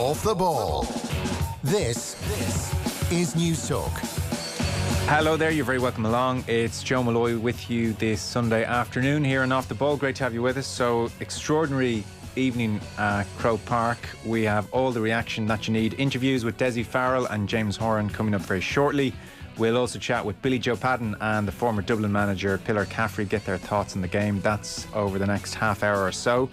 Off the ball. This is News Talk. Hello there, you're very welcome along. It's Joe Molloy with you this Sunday afternoon here on Off the Ball. Great to have you with us. So, extraordinary evening at Croke Park. We have all the reaction that you need. Interviews with Dessie Farrell and James Horan coming up very shortly. We'll also chat with Billy Joe Padden and the former Dublin manager Pillar Caffrey, get their thoughts on the game. That's over the next half hour or so.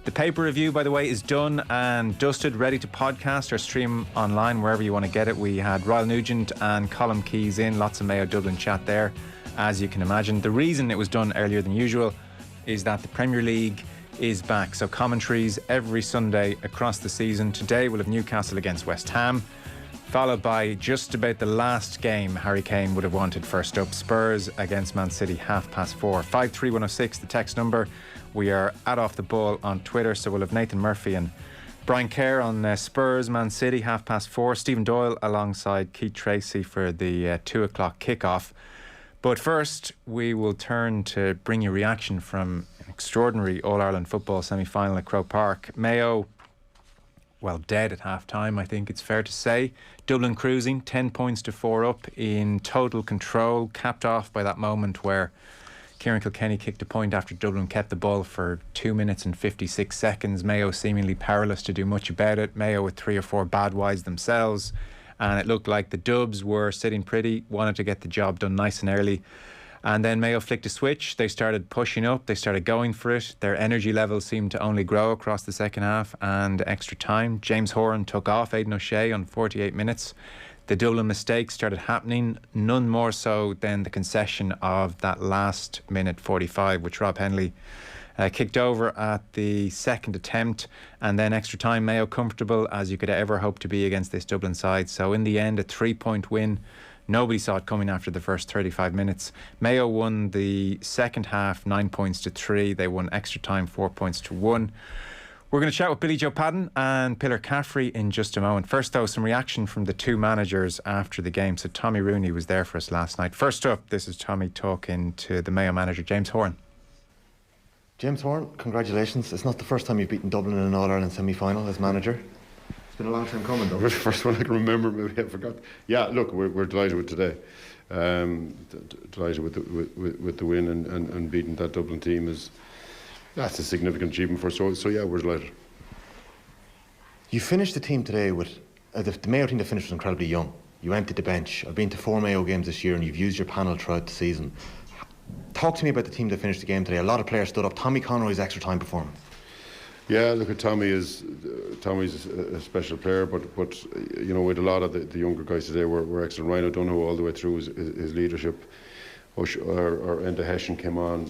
The paper review, by the way, is done and dusted, ready to podcast or stream online wherever you want to get it. We had Ryle Nugent and Colm Keys in, lots of Mayo Dublin chat there, as you can imagine. The reason it was done earlier than usual is that the Premier League is back. So commentaries every Sunday across the season. Today we'll have Newcastle against West Ham, followed by just about the last game Harry Kane would have wanted. First up, Spurs against Man City, 4:30. 53106, the text number. We are at Off the Ball on Twitter, so we'll have Nathan Murphy and Brian Kerr on Spurs, Man City, 4:30. Stephen Doyle alongside Keith Tracy for the 2 o'clock kickoff. But first, we will turn to bring you reaction from an extraordinary All-Ireland football semi-final at Croke Park. Mayo, well, dead at half-time, I think it's fair to say. Dublin cruising, 10 points to 4 up in total control, capped off by that moment where Kieran Kilkenny kicked a point after Dublin kept the ball for 2 minutes and 56 seconds. Mayo seemingly powerless to do much about it. Mayo with 3 or 4 bad wides themselves. And it looked like the Dubs were sitting pretty, wanted to get the job done nice and early. And then Mayo flicked a switch. They started pushing up. They started going for it. Their energy levels seemed to only grow across the second half and extra time. James Horan took off Aidan O'Shea on 48 minutes. The Dublin mistakes started happening, none more so than the concession of that last minute 45, which Rob Henley kicked over at the second attempt. And then extra time, Mayo comfortable as you could ever hope to be against this Dublin side. So in the end, a 3-point win. Nobody saw it coming after the first 35 minutes. Mayo won the second half 9 points to 3. They won extra time 4 points to 1. We're going to chat with Billy Joe Padden and Pillar Caffrey in just a moment. First, though, some reaction from the two managers after the game. So Tommy Rooney was there for us last night. First up, this is Tommy talking to the Mayo manager, James Horan. James Horan, congratulations. It's not the first time you've beaten Dublin in an All-Ireland semi-final as manager. It's been a long time coming, though. The first one I can remember, maybe I forgot. Yeah, look, we're delighted with today. Delighted with the win and beating that Dublin team that's a significant achievement for us. So yeah, we're delighted. You finished the team today with the Mayo team that finished was incredibly young. You emptied the bench. I've been to 4 Mayo games this year, and you've used your panel throughout the season. Talk to me about the team that finished the game today. A lot of players stood up. Tommy Conroy's extra time performance. Yeah, look at Tommy's a special player, but you know, with a lot of the younger guys today were excellent. Ryan O'Donoghue all the way through his leadership. Or Enda Hessian came on.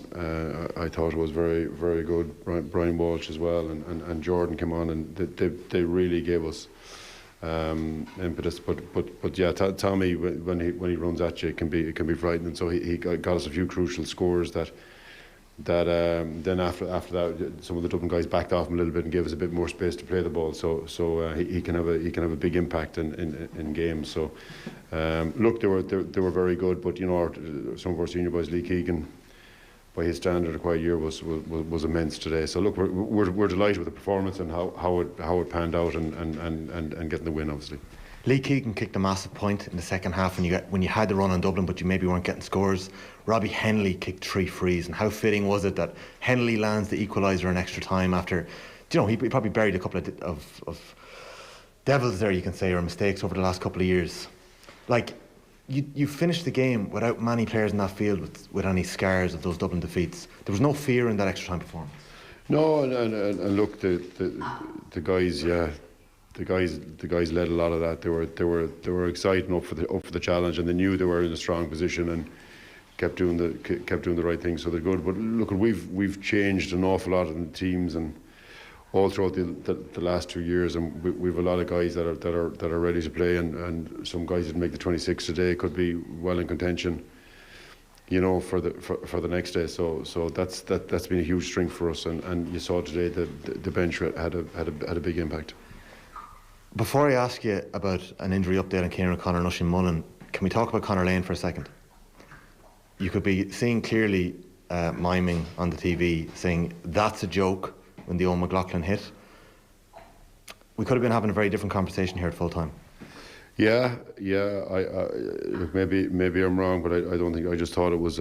I thought it was very, very good. Brian Walsh as well, and Jordan came on, and they really gave us impetus. But yeah, Tommy, when he runs at you, it can be frightening. So he got us a few crucial scores that then after that, some of the Dublin guys backed off him a little bit and gave us a bit more space to play the ball. So he can have a big impact in games. So look, they were very good. But you know, some of our senior boys, Lee Keegan, by his standard, a quiet year was immense today. So look, we're delighted with the performance and how it panned out and getting the win, obviously. Lee Keegan kicked a massive point in the second half when you had the run on Dublin, but you maybe weren't getting scores. Robbie Henley kicked 3 frees, and how fitting was it that Henley lands the equaliser in extra time after, you know, he probably buried a couple of devils there, you can say, or mistakes over the last couple of years. Like, you finished the game without many players in that field with any scars of those Dublin defeats. There was no fear in that extra time performance. No, and look, the guys, yeah. The guys led a lot of that. They were excited and up for the challenge, and they knew they were in a strong position and kept doing the right thing. So they're good. But look, we've changed an awful lot in the teams and all throughout the last 2 years, and we've a lot of guys that are ready to play, and some guys that make the 26 today could be well in contention, you know, for the next day. So that's been a huge strength for us, and you saw today that the bench had a big impact. Before I ask you about an injury update on Kieran O'Connor and Oisín Mullen, can we talk about Conor Lane for a second? You could be seeing clearly miming on the TV saying that's a joke when the Owen McLaughlin hit. we could have been having a very different conversation here at full time. Yeah. Look, maybe I'm wrong, but I don't think. I just thought it was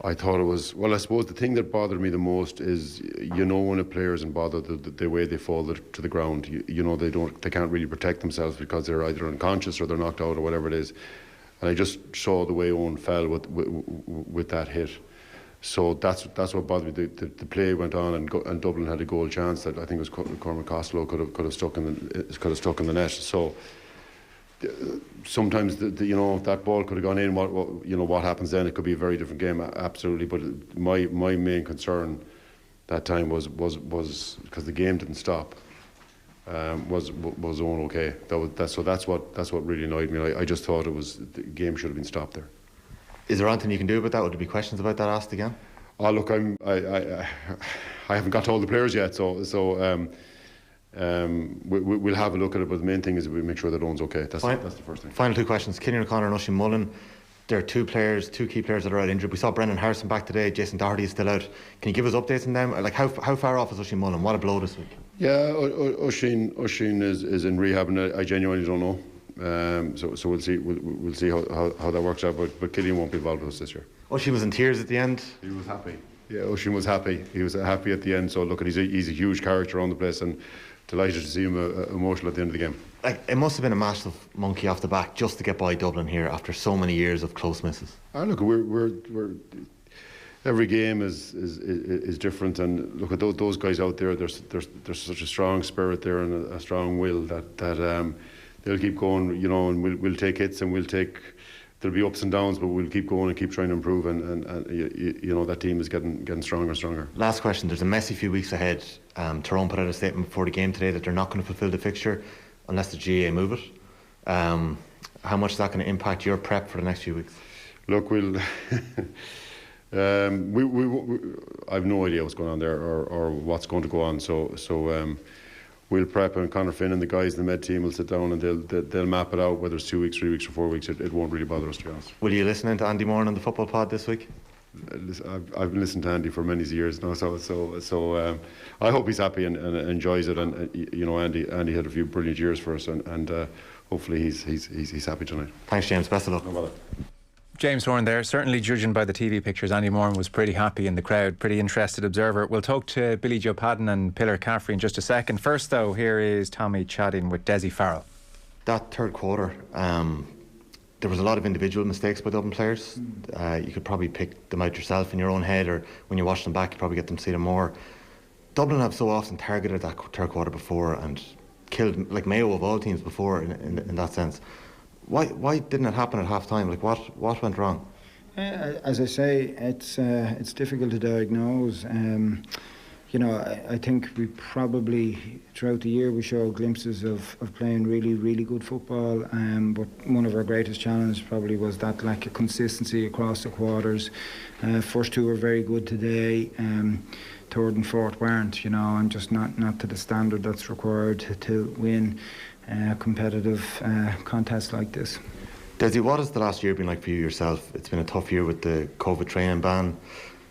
I thought it was. Well, I suppose the thing that bothered me the most is, when a player isn't bothered, the way they fall to the ground. They can't really protect themselves because they're either unconscious or they're knocked out or whatever it is. And I just saw the way Owen fell with that hit. So that's what bothered me. The play went on, and Dublin had a goal chance that I think was Cormac Costello could have stuck in the net. So sometimes that ball could have gone in. What happens then? It could be a very different game, absolutely. But my main concern that time was because the game didn't stop. Was Owen okay? That's what really annoyed me. I just thought the game should have been stopped there. Is there anything you can do about that? Would there be questions about that asked again? Oh look, I haven't got to all the players yet, so we'll have a look at it. But the main thing is we make sure that Owen's okay. That's the first thing. Final two questions: Killian O'Connor and Oisin Mullen. There are two key players that are out injured. We saw Brendan Harrison back today. Jason Doherty is still out. Can you give us updates on them? Like how far off is Oisin Mullen? What a blow this week. Yeah, Oisin is in rehab, and I genuinely don't know. So we'll see. We'll see how that works out. But Killian won't be involved with us this year. Oisin was in tears at the end. He was happy. Yeah, Oisin was happy. He was happy at the end. So look, he's a huge character on the place, and delighted to see him emotional at the end of the game. Like, it must have been a massive monkey off the back just to get by Dublin here after so many years of close misses. Look, we're every game is different, and look at those guys out there. There's such a strong spirit there and a strong will that they'll keep going, and we'll take hits and there'll be ups and downs, but we'll keep going and keep trying to improve, and that team is getting stronger and stronger. Last question: there's a messy few weeks ahead. Tyrone put out a statement before the game today that they're not going to fulfil the fixture unless the GAA move it. How much is that going to impact your prep for the next few weeks? Look, we'll I have no idea what's going on there or what's going to go on. So we'll prep, and Conor Finn and the guys in the med team will sit down and they'll map it out. Whether it's 2 weeks, 3 weeks, or 4 weeks, it won't really bother us, to be honest. Will you listen to Andy Moran on the football pod this week? I've been listening to Andy for many years now, so I hope he's happy and enjoys it. And Andy had a few brilliant years for us, and hopefully he's happy tonight. Thanks, James. Best of luck. No bother. James Horan there. Certainly, judging by the TV pictures, Andy Moran was pretty happy in the crowd, pretty interested observer. We'll talk to Billy Joe Padden and Pillar Caffrey in just a second. First, though, here is Tommy chatting with Dessie Farrell. That third quarter, there was a lot of individual mistakes by Dublin players. You could probably pick them out yourself in your own head, or when you watch them back, you probably get them to see them more. Dublin have so often targeted that third quarter before and killed, like Mayo of all teams before, in that sense. Why didn't it happen at half time? Like what went wrong? As I say, it's difficult to diagnose. I think we probably throughout the year we showed glimpses of playing really, really good football. But one of our greatest challenges probably was that lack of consistency across the quarters. First two were very good today. Third and fourth weren't. And just not to the standard that's required to win a competitive contest like this. Dessie, what has the last year been like for you yourself? It's been a tough year with the COVID training ban,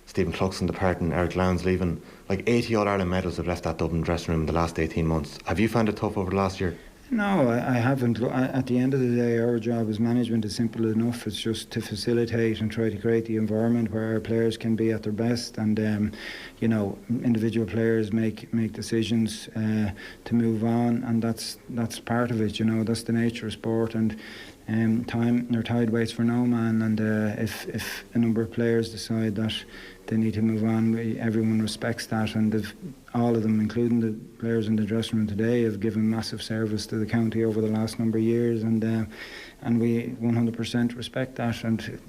Stephen Cluxton departing, Eric Lowndes leaving. Like 80 All-Ireland medals have left that Dublin dressing room in the last 18 months. Have you found it tough over the last year? No, I haven't. At the end of the day, our job as management is simple enough. It's just to facilitate and try to create the environment where our players can be at their best, and individual players make decisions to move on, and that's part of it. That's the nature of sport, and tide waits for no man. And if a number of players decide that they need to move on, everyone respects that, and all of them, including the players in the dressing room today, have given massive service to the county over the last number of years, and we 100% respect that. And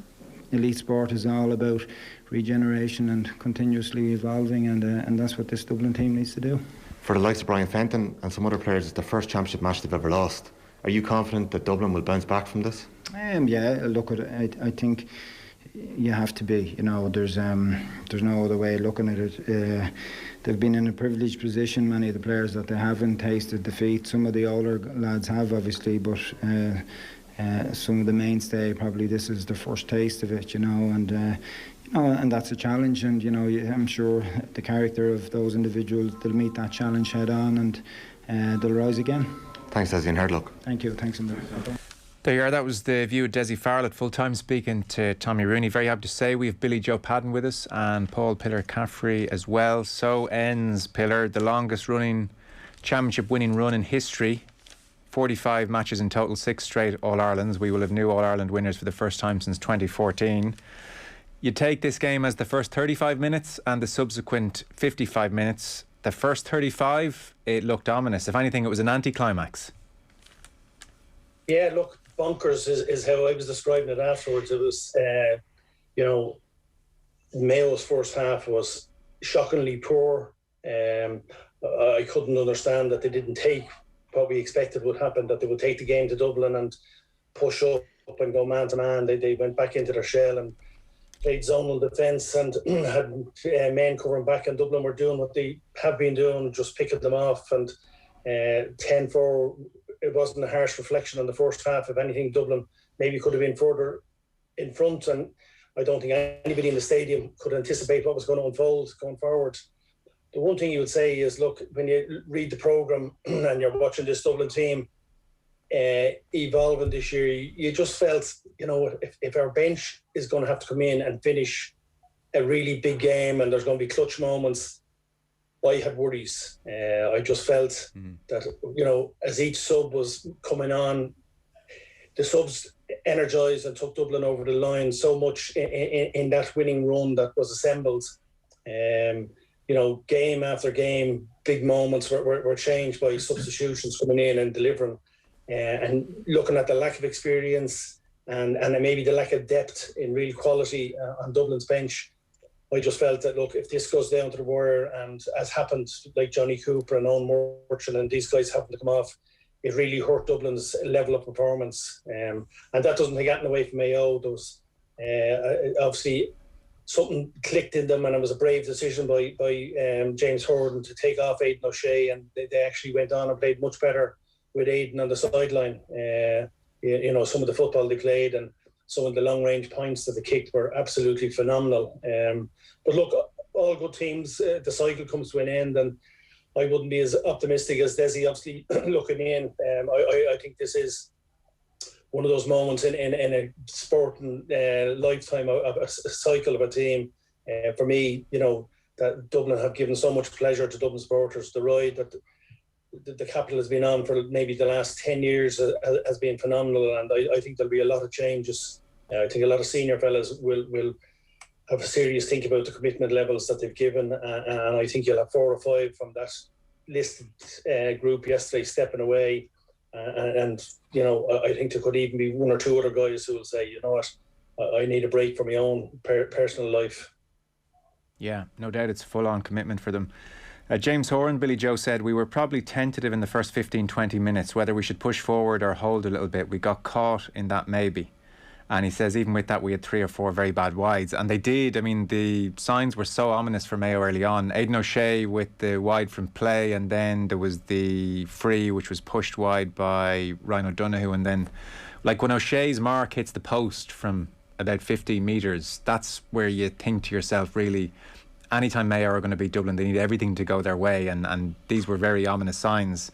elite sport is all about regeneration and continuously evolving, and that's what this Dublin team needs to do. For the likes of Brian Fenton and some other players, it's their first championship match they've ever lost. Are you confident that Dublin will bounce back from this? Yeah, look, I think you have to be. There's no other way of looking at it. They've been in a privileged position, many of the players, that they haven't tasted defeat. Some of the older lads have, obviously, but some of the mainstay, probably this is the first taste of it, and that's a challenge. And I'm sure the character of those individuals, they'll meet that challenge head on, and they'll rise again. Thanks, Dessie, and hard luck. Thank you. Thanks, Emilio. There you are. That was the view of Dessie Farrell at full time, speaking to Tommy Rooney. Very happy to say we have Billy Joe Padden with us and Paul Pillar Caffrey as well. So ends, Pillar, the longest running championship winning run in history. 45 matches in total, 6 straight All-Irelands. We will have new All-Ireland winners for the first time since 2014. You take this game as the first 35 minutes and the subsequent 55 minutes. The first 35, it looked ominous. If anything, it was an anticlimax. Yeah, look, bonkers is how I was describing it afterwards. It was, Mayo's first half was shockingly poor. I couldn't understand that they didn't take what we expected would happen, that they would take the game to Dublin and push up and go man to man. They went back into their shell and played zonal defence and had men covering back, and Dublin were doing what they have been doing, just picking them off. And 10-4, it wasn't a harsh reflection on the first half. If anything, Dublin maybe could have been further in front, and I don't think anybody in the stadium could anticipate what was going to unfold going forward. The one thing you would say is, look, when you read the programme and you're watching this Dublin team evolving this year, you just felt, if our bench is going to have to come in and finish a really big game and there's going to be clutch moments, I had worries. I just felt that, as each sub was coming on, the subs energised and took Dublin over the line so much in that winning run that was assembled. Game after game, big moments were changed by substitutions coming in and delivering. And looking at the lack of experience and maybe the lack of depth in real quality on Dublin's bench, I just felt that, look, if this goes down to the wire, and as happened, like Johnny Cooper and Owen Murchan and these guys happen to come off, it really hurt Dublin's level of performance. And that doesn't take anything away from Mayo. There was obviously something clicked in them, and it was a brave decision by James Horan to take off Aidan O'Shea, and they actually went on and played much better with Aidan on the sideline. Some of the football they played and some of the long-range points that they kicked were absolutely phenomenal. But look, all good teams, the cycle comes to an end, and I wouldn't be as optimistic as Dessie, obviously, looking in. I think this is one of those moments in a sporting lifetime of a cycle of a team. For me, that Dublin have given so much pleasure to Dublin supporters. The ride that the capital has been on for maybe the last 10 years has been phenomenal, and I think there'll be a lot of changes. I think a lot of senior fellas will have a serious think about the commitment levels that they've given, and I think you'll have 4 or 5 from that listed group yesterday stepping away. And I think there could even be 1 or 2 other guys who will say, you know what, I need a break from my own personal life. Yeah, no doubt it's full-on commitment for them. James Horan, Billy Joe said, we were probably tentative in the first 15-20 minutes, whether we should push forward or hold a little bit. We got caught in that maybe. And he says even with that we had 3 or 4 very bad wides. And they did. I mean, the signs were so ominous for Mayo early on. Aidan O'Shea with the wide from play, and then there was the free which was pushed wide by Ryan O'Donoghue. And then, like, when O'Shea's mark hits the post from about 50 metres, that's where you think to yourself, really, anytime Mayo are going to beat Dublin, they need everything to go their way. And these were very ominous signs.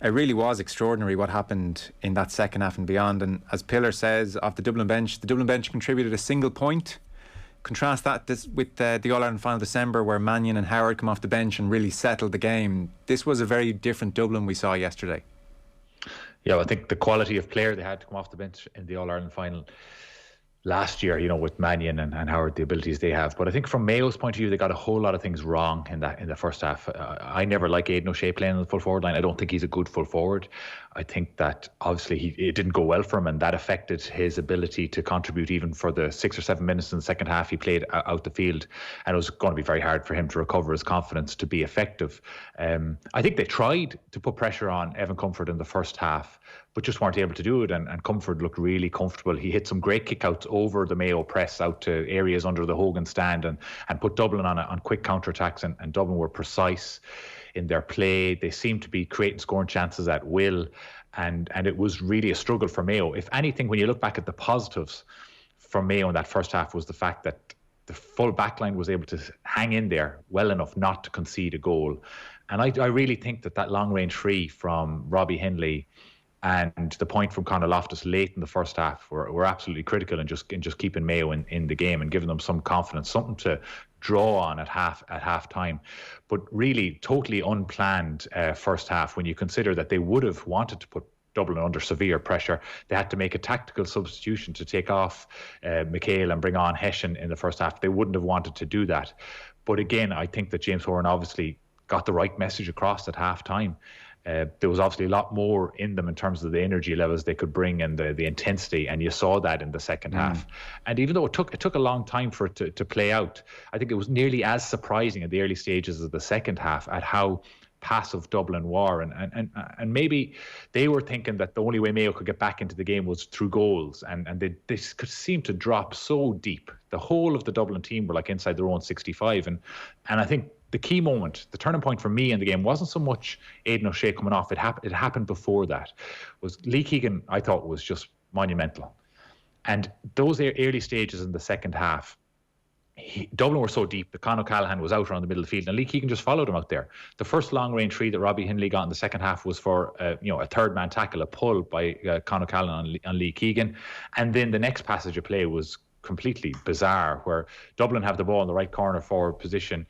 It really was extraordinary what happened in that second half and beyond. And as Pillar says, off the Dublin bench contributed a single point. Contrast that with the All-Ireland final December, where Mannion and Howard come off the bench and really settled the game. This was a very different Dublin we saw yesterday. Yeah, I think the quality of player they had to come off the bench in the All-Ireland final last year, with Mannion and Howard, the abilities they have. But I think from Mayo's point of view, they got a whole lot of things wrong in the first half. I never like Aidan O'Shea playing on the full forward line. I don't think he's a good full forward. I think that obviously it didn't go well for him, and that affected his ability to contribute even for the 6 or 7 minutes in the second half he played out the field. And it was going to be very hard for him to recover his confidence to be effective. I think they tried to put pressure on Evan Comfort in the first half, but just weren't able to do it. And Comfort looked really comfortable. He hit some great kickouts over the Mayo press out to areas under the Hogan stand and put Dublin on quick counterattacks. And Dublin were precise in their play. They seemed to be creating scoring chances at will. And it was really a struggle for Mayo. If anything, when you look back at the positives for Mayo in that first half, was the fact that the full backline was able to hang in there well enough not to concede a goal. And I really think that long range free from Robbie Hindley and the point from Conor Loftus late in the first half were absolutely critical in just keeping Mayo in the game and giving them some confidence, something to draw on at half time. But really totally unplanned first half, when you consider that they would have wanted to put Dublin under severe pressure. They had to make a tactical substitution to take off McHale and bring on Hession in the first half. They wouldn't have wanted to do that. But again, I think that James Horan obviously got the right message across at half time. There was obviously a lot more in them in terms of the energy levels they could bring and the intensity, and you saw that in the second half. And even though it took a long time for it to play out, I think it was nearly as surprising at the early stages of the second half at how passive Dublin were, and maybe they were thinking that the only way Mayo could get back into the game was through goals, and they could seem to drop so deep. The whole of the Dublin team were like inside their own 65, and I think the key moment, the turning point for me in the game, wasn't so much Aidan O'Shea coming off. It happened before that. Was Lee Keegan, I thought, was just monumental. And those early stages in the second half, Dublin were so deep that Conor O'Callaghan was out around the middle of the field, and Lee Keegan just followed him out there. The first long range free that Robbie Hindley got in the second half was for a third man tackle, a pull by Conor O'Callaghan on Lee Keegan, and then the next passage of play was completely bizarre, where Dublin have the ball in the right corner forward position.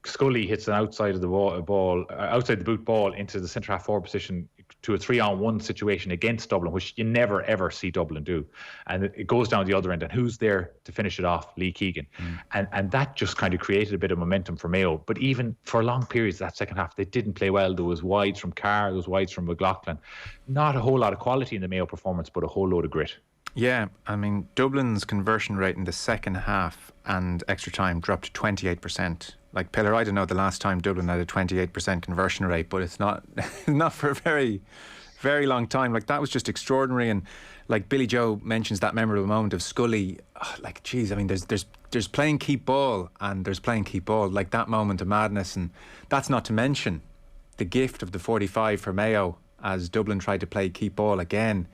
Scully hits an outside of the outside the boot ball into the centre half forward position to a 3-on-1 situation against Dublin, which you never ever see Dublin do. And it goes down the other end, and who's there to finish it off? Lee Keegan. And that just kind of created a bit of momentum for Mayo. But even for long periods that second half, they didn't play well. There was wides from Carr, there was wides from McLaughlin. Not a whole lot of quality in the Mayo performance, but a whole load of grit. Yeah, I mean, Dublin's conversion rate in the second half and extra time dropped to 28%. Like, Pillar, I don't know the last time Dublin had a 28% conversion rate, but it's not for a very, very long time. Like, that was just extraordinary. And like Billy Joe mentions that memorable moment of Scully, like, geez, I mean, there's playing keep ball and there's playing keep ball, like that moment of madness. And that's not to mention the gift of the 45 for Mayo as Dublin tried to play keep ball again.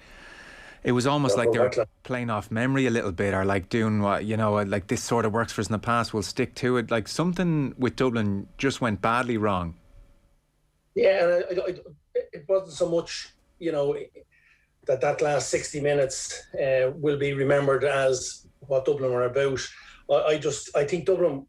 It was almost like they were playing off memory a little bit, or like doing what, like this sort of works for us in the past, we'll stick to it. Like something with Dublin just went badly wrong. Yeah, and it wasn't so much, that last 60 minutes will be remembered as what Dublin were about. I think Dublin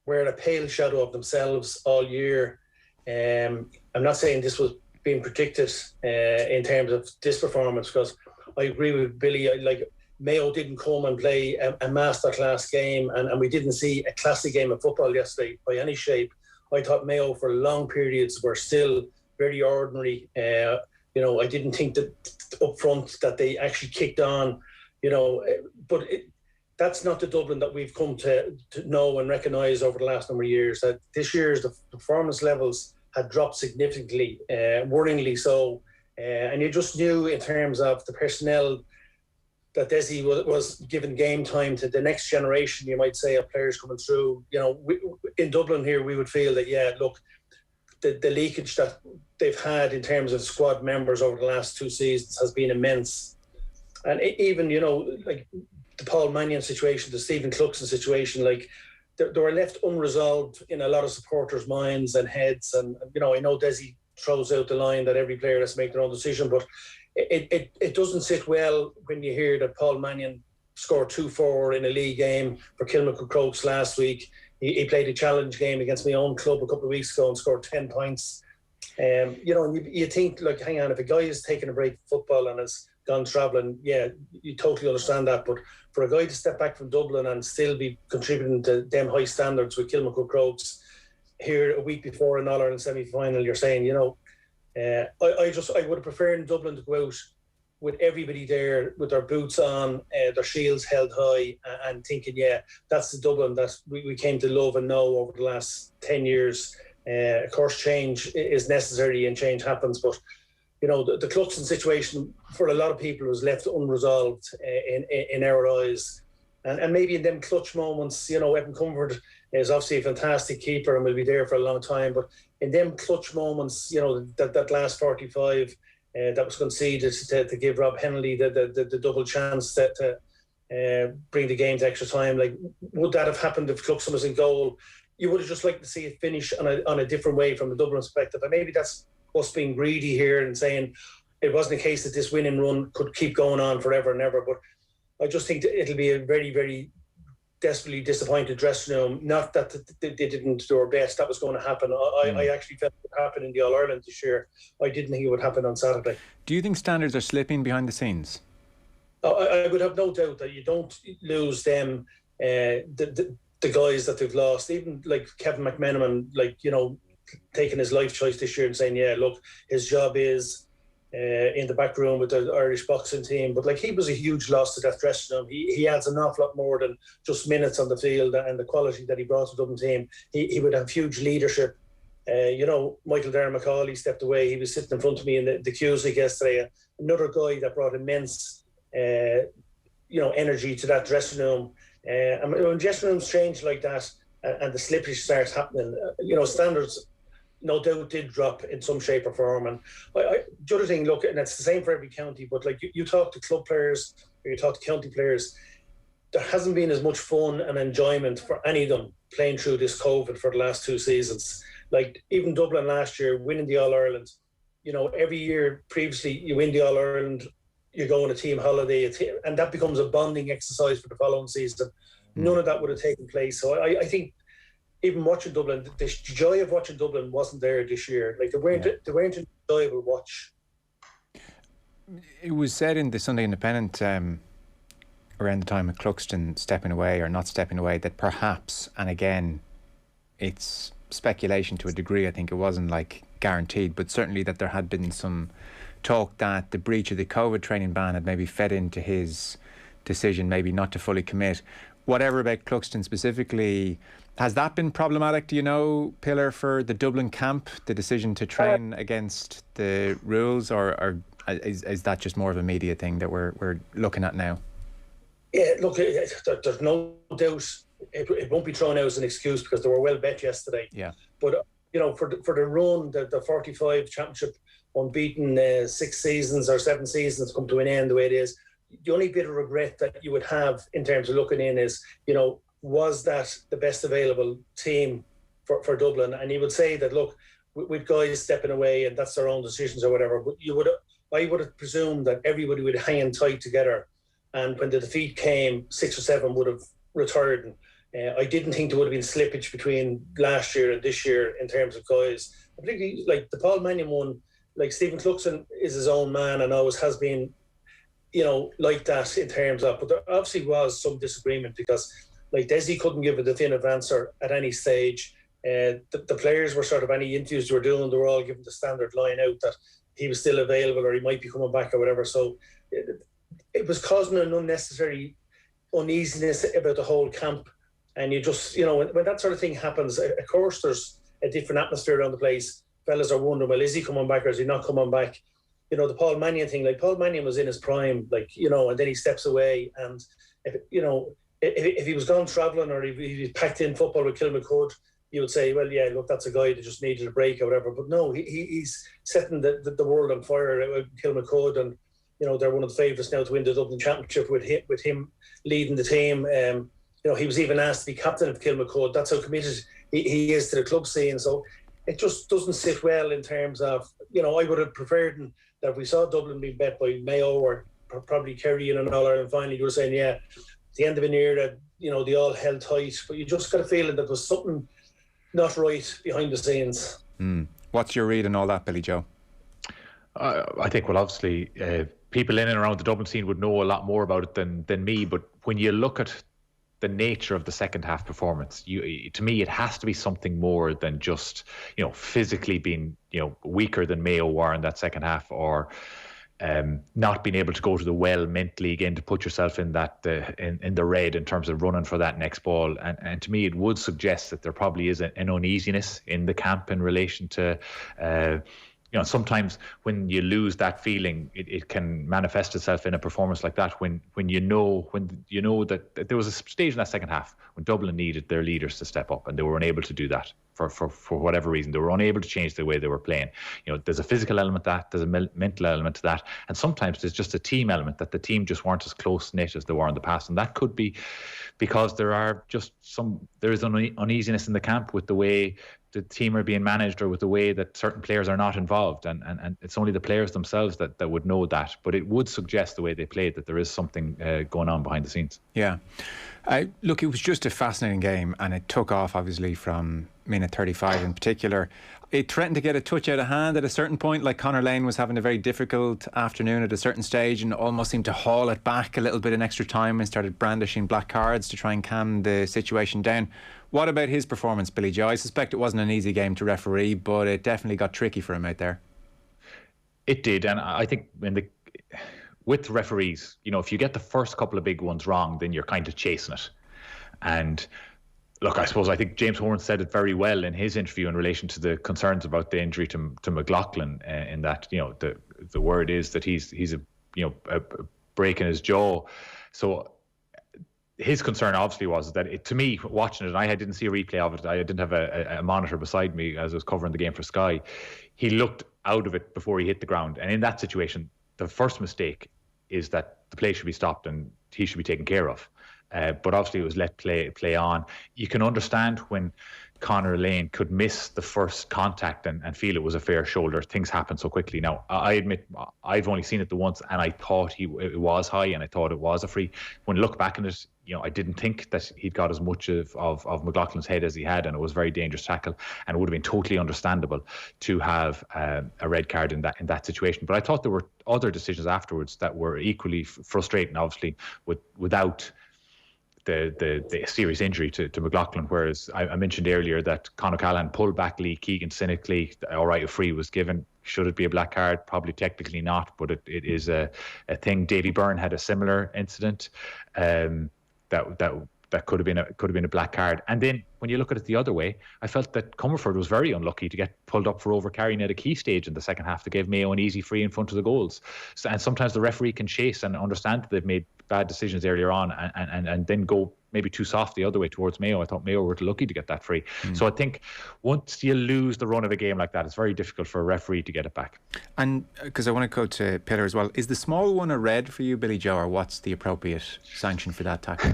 were in a pale shadow of themselves all year. I'm not saying this was being predicted in terms of this performance, because I agree with Billy. Like, Mayo didn't come and play a masterclass game, and we didn't see a classic game of football yesterday by any shape. I thought Mayo for long periods were still very ordinary. I didn't think that up front that they actually kicked on, but that's not the Dublin that we've come to know and recognise over the last number of years. That this year's the performance levels had dropped significantly, worryingly so. And you just knew in terms of the personnel that Dessie was given game time to the next generation, you might say, of players coming through. In Dublin here, we would feel that, the leakage that they've had in terms of squad members over the last 2 seasons has been immense. And even, like the Paul Mannion situation, the Stephen Cluxon situation, like they were left unresolved in a lot of supporters' minds and heads. And, I know Dessie throws out the line that every player has to make their own decision, but it doesn't sit well when you hear that Paul Mannion scored 2-4 in a league game for Kilmacud Crokes last week. He played a challenge game against my own club a couple of weeks ago and scored 10 points. You think, like, hang on, if a guy is taking a break from football and has gone travelling, you totally understand that. But for a guy to step back from Dublin and still be contributing to them high standards with Kilmacud Crokes here a week before an All-Ireland semi-final, you're saying, I would have preferred Dublin to go out with everybody there with their boots on, their shields held high, and thinking, that's the Dublin that we came to love and know over the last 10 years. Of course, change is necessary and change happens, but the Cluxon situation for a lot of people was left unresolved in our eyes. And maybe in them clutch moments, Evan Comfort is obviously a fantastic keeper and will be there for a long time. But in them clutch moments, that last 45 that was conceded to give Rob Hennelly the double chance to bring the game to extra time, like, would that have happened if Cluxon was in goal? you would have just liked to see it finish on a different way from the Dublin perspective. And maybe that's us being greedy here and saying it wasn't a case that this winning run could keep going on forever and ever. But I just think that it'll be a very, very desperately disappointed dressing room. Not that they didn't do their best. That was going to happen. I actually felt it would happen in the All-Ireland this year. I didn't think it would happen on Saturday. Do you think standards are slipping behind the scenes? I would have no doubt that you don't lose them, the guys that they've lost. Even like Kevin McMenamin, taking his life choice this year and saying, yeah, look, his job is in the back room with the Irish boxing team. But he was a huge loss to that dressing room. He adds an awful lot more than just minutes on the field and the quality that he brought to the Dublin team. He would have huge leadership. Michael Dermot-McCauley stepped away. He was sitting in front of me in the Cusick yesterday. Another guy that brought immense, energy to that dressing room. And when dressing rooms change like that and the slippage starts happening, standards no doubt did drop in some shape or form. And the other thing, look, and it's the same for every county, but you talk to club players or you talk to county players, there hasn't been as much fun and enjoyment for any of them playing through this COVID for the last 2 seasons. Even Dublin last year, winning the All-Ireland, every year previously you win the All-Ireland, you go on a team holiday, and that becomes a bonding exercise for the following season. None of that would have taken place. So I think even watching Dublin, the joy of watching Dublin wasn't there this year. They weren't an enjoyable watch. It was said in the Sunday Independent around the time of Cluxton stepping away or not stepping away that perhaps, and again, it's speculation to a degree, I think it wasn't guaranteed, but certainly that there had been some talk that the breach of the COVID training ban had maybe fed into his decision maybe not to fully commit. Whatever about Cluxton specifically, has that been problematic, do you know, Pillar, for the Dublin camp, the decision to train against the rules, or is that just more of a media thing that we're looking at now? Yeah, look, there's no doubt it won't be thrown out as an excuse because they were well bet yesterday. Yeah. But, for the run, the 45 championship unbeaten 6 seasons or 7 seasons come to an end the way it is, the only bit of regret that you would have in terms of looking in is, was that the best available team for Dublin? And you would say that, look, with guys stepping away and that's their own decisions or whatever, but I would have presumed that everybody would hang tight together. And when the defeat came, 6 or 7 would have retired. And I didn't think there would have been slippage between last year and this year in terms of guys. I think the Paul Mannion one, Stephen Cluxton is his own man and always has been, like that in terms of, but there obviously was some disagreement because Dessie couldn't give a definitive answer at any stage. The players were sort of, any interviews they were doing, they were all giving the standard line out that he was still available or he might be coming back or whatever. So it was causing an unnecessary uneasiness about the whole camp. And you just, when that sort of thing happens, of course there's a different atmosphere around the place. Fellas are wondering, well, is he coming back or is he not coming back? The Paul Mannion thing, Paul Mannion was in his prime, and then he steps away. And, if he was gone travelling or if he was packed in football with Kilmacud, you would say, well, yeah, look, that's a guy that just needed a break or whatever. But no, he's setting the world on fire with Kilmacud, and they're one of the favourites now to win the Dublin Championship with him leading the team. He was even asked to be captain of Kilmacud. That's how committed he is to the club scene. So it just doesn't sit well in terms of, I would have preferred that if we saw Dublin being bet by Mayo or probably Kerry in an All-Ireland final, you were saying, yeah, at the end of an year that, they all held tight. But you just got a feeling that there was something not right behind the scenes. What's your read on all that, Billy Joe? I think, well, obviously, people in and around the Dublin scene would know a lot more about it than me. But when you look at the nature of the second half performance, to me, it has to be something more than just, physically being, weaker than Mayo were in that second half, or not being able to go to the well mentally again to put yourself in that in the red in terms of running for that next ball. And to me, it would suggest that there probably is an uneasiness in the camp in relation to sometimes when you lose that feeling, it can manifest itself in a performance like that when you know that there was a stage in that second half when Dublin needed their leaders to step up and they were unable to do that for whatever reason. They were unable to change the way they were playing. You know, there's a physical element to that, there's a mental element to that, and sometimes there's just a team element that the team just weren't as close-knit as they were in the past, and that could be because there is uneasiness in the camp with the way the team are being managed or with the way that certain players are not involved, and it's only the players themselves that would know that, but it would suggest the way they played that there is something going on behind the scenes. Yeah. Look, it was just a fascinating game, and it took off obviously from minute 35 in particular. It threatened to get a touch out of hand at a certain point, like Conor Lane was having a very difficult afternoon at a certain stage and almost seemed to haul it back a little bit in extra time and started brandishing black cards to try and calm the situation down. What about his performance, Billy Joe? I suspect it wasn't an easy game to referee, but it definitely got tricky for him out there. It did, and I think with referees, you know, if you get the first couple of big ones wrong, then you're kind of chasing it. And look, I think James Horan said it very well in his interview in relation to the concerns about the injury to McLaughlin, in that, you know, the word is that he's a break in his jaw. So his concern obviously was that to me, watching it, and I didn't see a replay of it, I didn't have a monitor beside me as I was covering the game for Sky. He looked out of it before he hit the ground, and in that situation, the first mistake is that the play should be stopped and he should be taken care of. But obviously it was let play on. You can understand when Conor Lane could miss the first contact and feel it was a fair shoulder. Things happen so quickly. Now, I admit I've only seen it the once, and I thought it was high, and I thought it was a free. When I look back on it, you know, I didn't think that he'd got as much of McLaughlin's head as he had, and it was a very dangerous tackle, and it would have been totally understandable to have a red card in that situation. But I thought there were other decisions afterwards that were equally frustrating, obviously, without the serious injury to McLaughlin, whereas I mentioned earlier that Conor Callahan pulled back Lee Keegan cynically. All right, a free was given. Should it be a black card? Probably technically not, but it is a thing. Davy Byrne had a similar incident that could have been a black card. And then when you look at it the other way, I felt that Comerford was very unlucky to get pulled up for overcarrying at a key stage in the second half that gave Mayo an easy free in front of the goals. And sometimes the referee can chase and understand that they've made bad decisions earlier on and then go maybe too soft the other way towards Mayo. I thought Mayo were lucky to get that free. So I think once you lose the run of a game like that, it's very difficult for a referee to get it back. And because I want to go to Pillar as well, is the small one a red for you, Billy Joe, or what's the appropriate sanction for that tackle?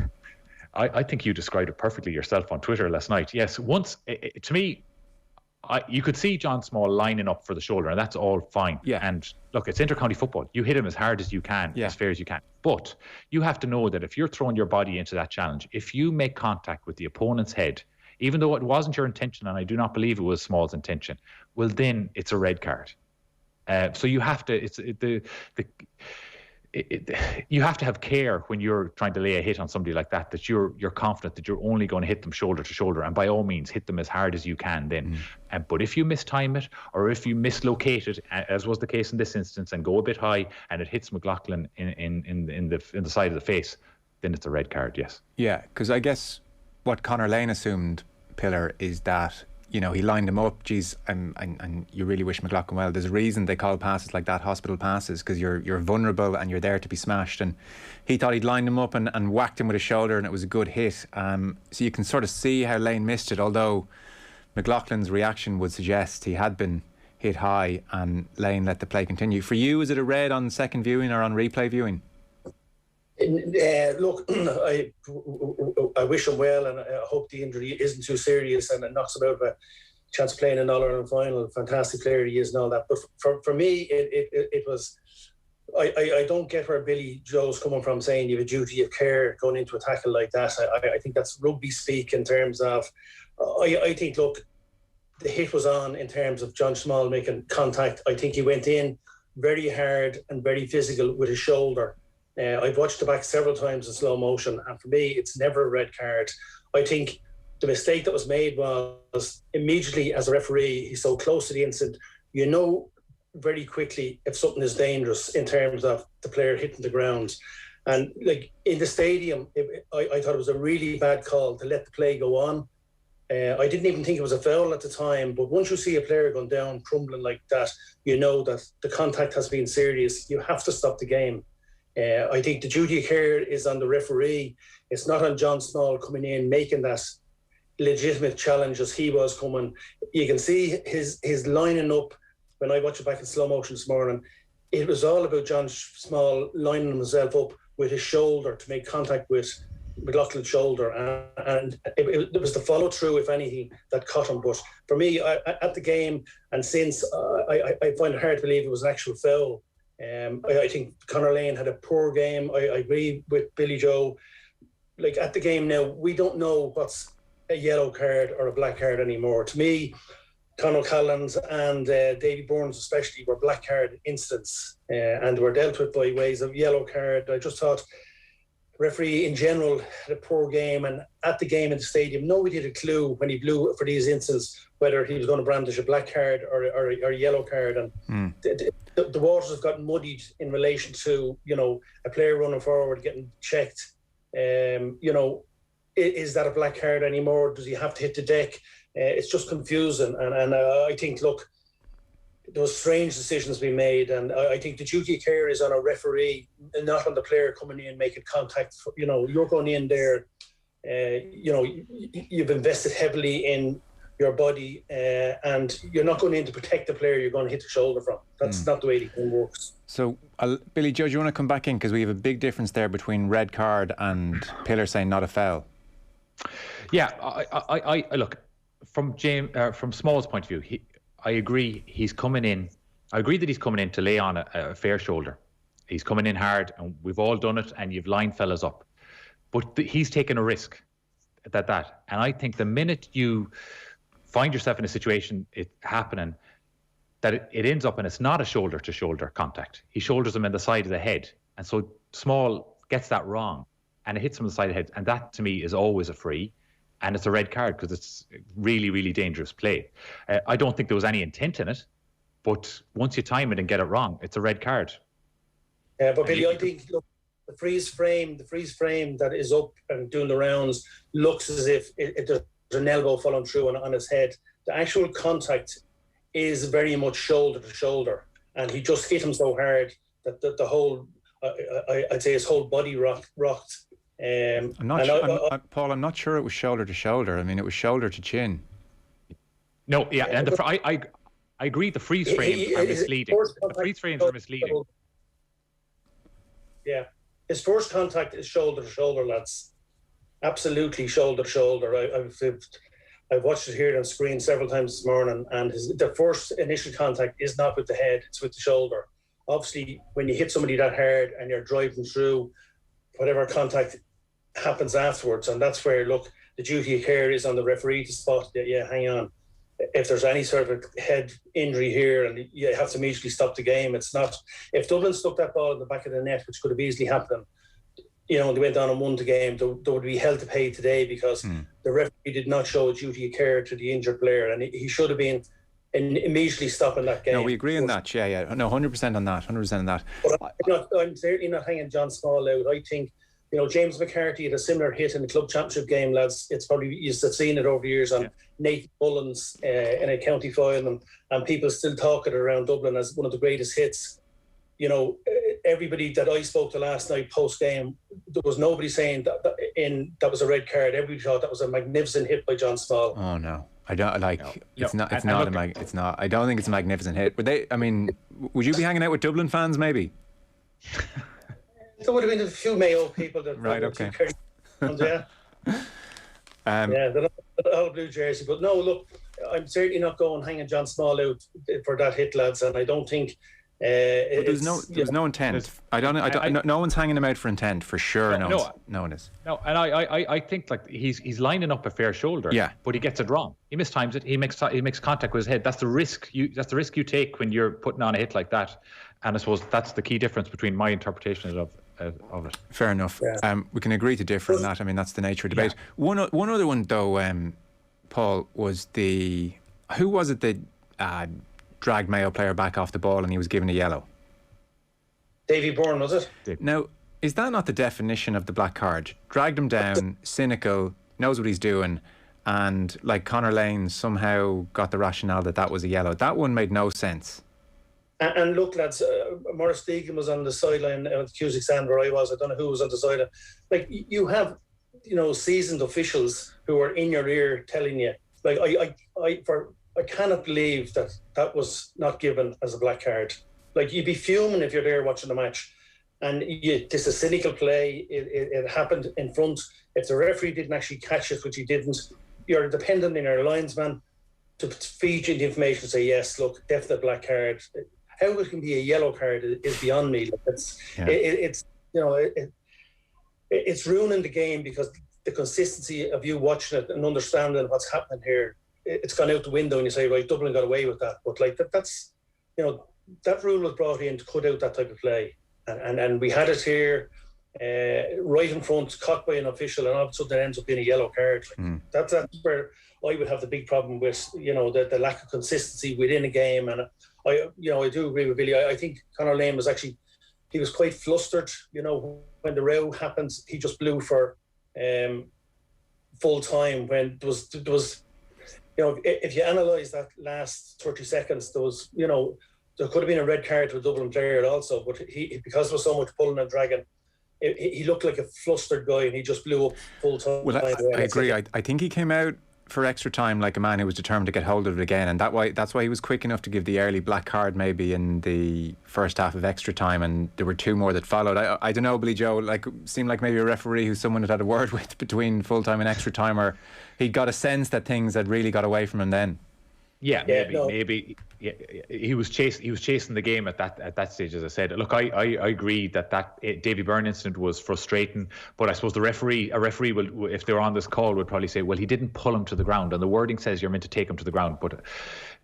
I think you described it perfectly yourself on Twitter last night. Yes, to me, you could see John Small lining up for the shoulder, and that's all fine. Yeah. And look, it's inter-county football. You hit him as hard as you can, as fair as you can. But you have to know that if you're throwing your body into that challenge, if you make contact with the opponent's head, even though it wasn't your intention, and I do not believe it was Small's intention, well, then it's a red card. So you have to. You have to have care when you're trying to lay a hit on somebody like that, that you're confident that you're only going to hit them shoulder to shoulder, and by all means hit them as hard as you can then. But if you mistime it, or if you mislocate it, as was the case in this instance, and go a bit high and it hits McLaughlin in the side of the face, then it's a red card, yes. Yeah, because I guess what Conor Lane assumed, Pillar, is that, you know, he lined him up, and you really wish McLaughlin well. There's a reason they call passes like that hospital passes, because you're vulnerable and you're there to be smashed. And he thought he'd lined him up and whacked him with his shoulder, and it was a good hit. So you can sort of see how Lane missed it, although McLaughlin's reaction would suggest he had been hit high and Lane let the play continue. For you, is it a red on second viewing or on replay viewing? Look, I wish him well, and I hope the injury isn't too serious and it knocks him out of a chance of playing an All-Ireland final. Fantastic player he is and all that. But for me, it was... I don't get where Billy Joe's coming from saying you have a duty of care going into a tackle like that. I think that's rugby speak in terms of... I think, look, the hit was on in terms of John Small making contact. I think he went in very hard and very physical with his shoulder. I've watched it back several times in slow motion, and for me, it's never a red card. I think the mistake that was made was immediately, as a referee, he's so close to the incident, you know very quickly if something is dangerous in terms of the player hitting the ground. And like in the stadium, I thought it was a really bad call to let the play go on. I didn't even think it was a foul at the time, but once you see a player going down, crumbling like that, you know that the contact has been serious. You have to stop the game. I think the duty of care is on the referee. It's not on John Small coming in, making that legitimate challenge as he was coming. You can see his lining up. When I watched it back in slow motion this morning, it was all about John Small lining himself up with his shoulder to make contact with McLaughlin's shoulder, and it was the follow through, if anything, that caught him. But for me, at the game and since, I find it hard to believe it was an actual foul. I think Conor Lane had a poor game. I agree with Billy Joe. Like, at the game now, we don't know what's a yellow card or a black card anymore. To me, Conor Collins and Davy Burns especially were black card incidents, and were dealt with by ways of yellow card. I just thought referee in general had a poor game, and at the game in the stadium, nobody had a clue when he blew for these incidents whether he was going to brandish a black card or a yellow card. And the waters have gotten muddied in relation to, you know, a player running forward getting checked. You know, is that a black card anymore? Does he have to hit the deck? It's just confusing, and I think, look, there was strange decisions being made, and I think the duty of care is on a referee and not on the player coming in making contact. You know, you're going in there, you know, you've invested heavily in your body, and you're not going in to protect the player you're going to hit the shoulder from. That's not the way the game works. So, Billy Joe, do you want to come back in, because we have a big difference there between red card and Pillar saying not a foul? Yeah, I look, from Small's point of view, I agree. He's coming in. I agree that he's coming in to lay on a fair shoulder. He's coming in hard, and we've all done it. And you've lined fellas up, but he's taking a risk at that. And I think the minute you find yourself in a situation it happening, that it ends up and it's not a shoulder to shoulder contact. He shoulders him in the side of the head, and so Small gets that wrong, and it hits him in the side of the head. And that to me is always a free. And it's a red card because it's really, really dangerous play. I don't think there was any intent in it, but once you time it and get it wrong, it's a red card. Yeah, but Billy, I think, look, the freeze frame that is up and doing the rounds looks as if there's an elbow following through on his head. The actual contact is very much shoulder to shoulder, and he just hit him so hard that the whole, I'd say his whole body rocked. Paul, I'm not sure it was shoulder to shoulder. I mean, it was shoulder to chin. No, yeah, and I agree. The freeze frames are misleading. The freeze frames are misleading. Yeah, his first contact is shoulder to shoulder, lads. Absolutely shoulder to shoulder. I've watched it here on screen several times this morning, and the first initial contact is not with the head; it's with the shoulder. Obviously, when you hit somebody that hard and you're driving through, whatever contact happens afterwards, and that's where, look, the duty of care is on the referee to spot that, yeah, hang on, if there's any sort of head injury here, and you have to immediately stop the game. It's not, if Dublin stuck that ball in the back of the net, which could have easily happened, you know, they went on and won the game, there would be hell to pay today, because the referee did not show a duty of care to the injured player, and he should have been immediately stopping that game. No, we agree on that. Yeah. No, 100% on that. 100% on that. But I'm certainly not hanging John Small out. I think, you know, James McCarthy had a similar hit in the club championship game, lads. It's probably, you've seen it over the years on Nathan Mullins in a county final, and people still talk it around Dublin as one of the greatest hits. You know, everybody that I spoke to last night post game, there was nobody saying that was a red card. Everybody thought that was a magnificent hit by John Small. Oh no, I don't like. No. It's not. It's not. It's not. I don't think it's a magnificent hit. Would they? I mean, would you be hanging out with Dublin fans? Maybe. There would have been a few Mayo people that right. Okay. Yeah. They're all blue jersey, but no. Look, I'm certainly not going hanging John Small out for that hit, lads, and I don't think. There's no intent. No one's hanging him out for intent, for sure. No one is. No, and I think, like, he's lining up a fair shoulder. Yeah. But he gets it wrong. He mistimes it. He makes contact with his head. That's the risk you take when you're putting on a hit like that. And I suppose that's the key difference between my interpretation of it. Fair enough. Yeah. We can agree to differ on that. I mean, that's the nature of debate. Yeah. One other one though, Paul, was who was it that dragged Mayo player back off the ball and he was given a yellow? Davy Bourne, was it? Now, is that not the definition of the black card? Dragged him down, cynical, knows what he's doing, and like Conor Lane somehow got the rationale that was a yellow. That one made no sense. And look, lads, Maurice Deegan was on the sideline at the Cusack stand where I was. I don't know who was on the sideline. Like, you have seasoned officials who are in your ear telling you, like, I cannot believe that was not given as a black card. Like, you'd be fuming if you're there watching the match, and this is a cynical play. It happened in front. If the referee didn't actually catch it, which he didn't, you're dependent on your linesman to feed you the information and say, yes, look, definite black card. How it can be a yellow card is beyond me. Like, it's ruining the game, because the consistency of you watching it and understanding what's happening here, it's gone out the window, and you say, right, Dublin got away with that. But like that's that rule was brought in to cut out that type of play, and we had it here right in front, caught by an official, and all of a sudden it ends up being a yellow card. Like, that's where I would have the big problem with the lack of consistency within a game. And I do agree with Billy. I think Conor Lane was actually, he was quite flustered. When the row happened, he just blew for full time. When there was if you analyse that last 30 seconds, there was, there could have been a red card to a Dublin player also, but he, because there was so much pulling and dragging, he looked like a flustered guy, and he just blew up full time. Well, I agree. I think he came out for extra time like a man who was determined to get hold of it again, and that's why he was quick enough to give the early black card maybe in the first half of extra time, and there were two more that followed. I don't know, Billy Joe, like, seemed like maybe a referee who someone had a word with between full time and extra time, or he got a sense that things had really got away from him then. Maybe he was chasing the game at that stage. As I said, look, I agree that Davy Byrne incident was frustrating, but I suppose a referee will, if they were on this call, would probably say, well, he didn't pull him to the ground, and the wording says you're meant to take him to the ground. But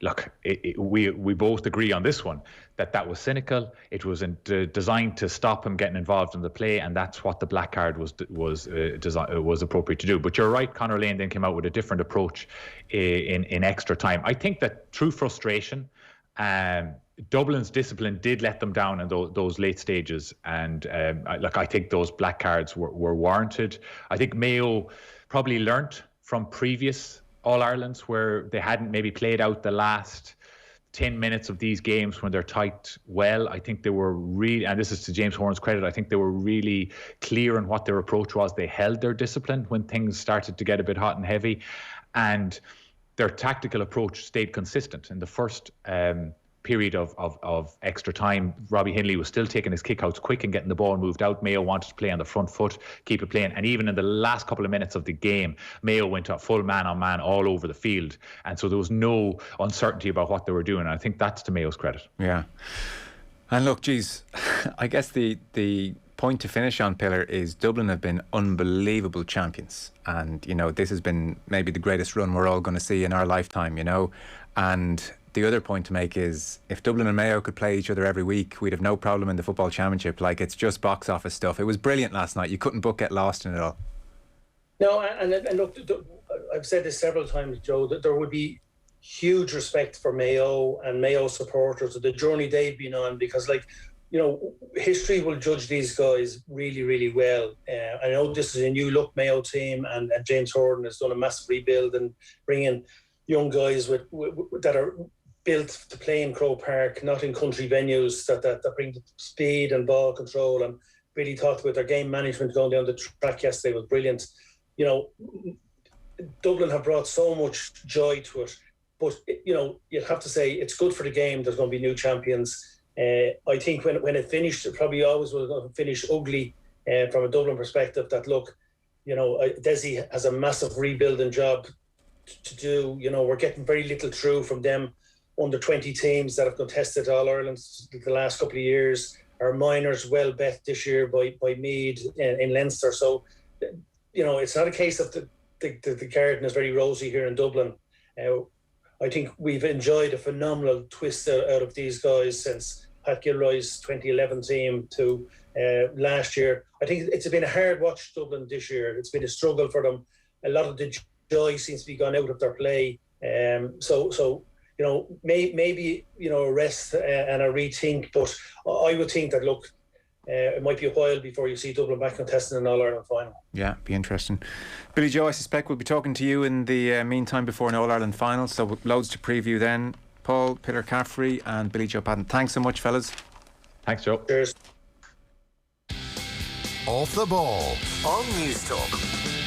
look, we both agree on this one that was cynical. It was designed to stop him getting involved in the play, and that's what the black card was appropriate to do. But you're right, Conor Lane then came out with a different approach in extra time. I think that through frustration, Dublin's discipline did let them down in those late stages, and I think those black cards were warranted. I think Mayo probably learnt from previous All-Irelands where they hadn't maybe played out the last 10 minutes of these games when they're tight well. I think they were really, and this is to James Horan's credit, I think they were really clear on what their approach was. They held their discipline when things started to get a bit hot and heavy, and their tactical approach stayed consistent. In the first period of extra time, Robbie Hindley was still taking his kickouts quick and getting the ball moved out. Mayo wanted to play on the front foot, keep it playing, and even in the last couple of minutes of the game, Mayo went up full man-on-man all over the field, and so there was no uncertainty about what they were doing, and I think that's to Mayo's credit. Yeah. And look, geez, I guess the point to finish on, Pillar, is Dublin have been unbelievable champions, and this has been maybe the greatest run we're all going to see in our lifetime, and the other point to make is, if Dublin and Mayo could play each other every week, we'd have no problem in the football championship. Like, it's just box office stuff. It was brilliant last night. You couldn't but get lost in it all. No, and look, I've said this several times, Joe, that there would be huge respect for Mayo and Mayo supporters of the journey they've been on, because, history will judge these guys really, really well. I know this is a new look Mayo team, and James Horan has done a massive rebuild and bringing young guys that are built to play in Croke Park, not in country venues that bring the speed and ball control. And really talked about their game management going down the track yesterday was brilliant. Dublin have brought so much joy to it, but you'd have to say it's good for the game. There's going to be new champions. I think when it finished, it probably always was going to finish ugly from a Dublin perspective. That look, Dessie has a massive rebuilding job to do. We're getting very little through from them under 20 teams that have contested All Ireland the last couple of years. Our minors well bet this year by Meath in Leinster. So it's not a case of the garden is very rosy here in Dublin. I think we've enjoyed a phenomenal twist out of these guys since Pat Gilroy's 2011 team to last year. I think it's been a hard watch, Dublin, this year. It's been a struggle for them. A lot of the joy seems to be gone out of their play. Maybe a rest and a rethink. But I would think that, look, it might be a while before you see Dublin back contesting an All-Ireland final. Yeah, be interesting. Billy Joe, I suspect we'll be talking to you in the meantime before an All-Ireland final, so loads to preview then. Paul, Pillar Caffrey and Billy Joe Padden, thanks so much, fellas. Thanks, Joe. Cheers. Off the ball on News Talk.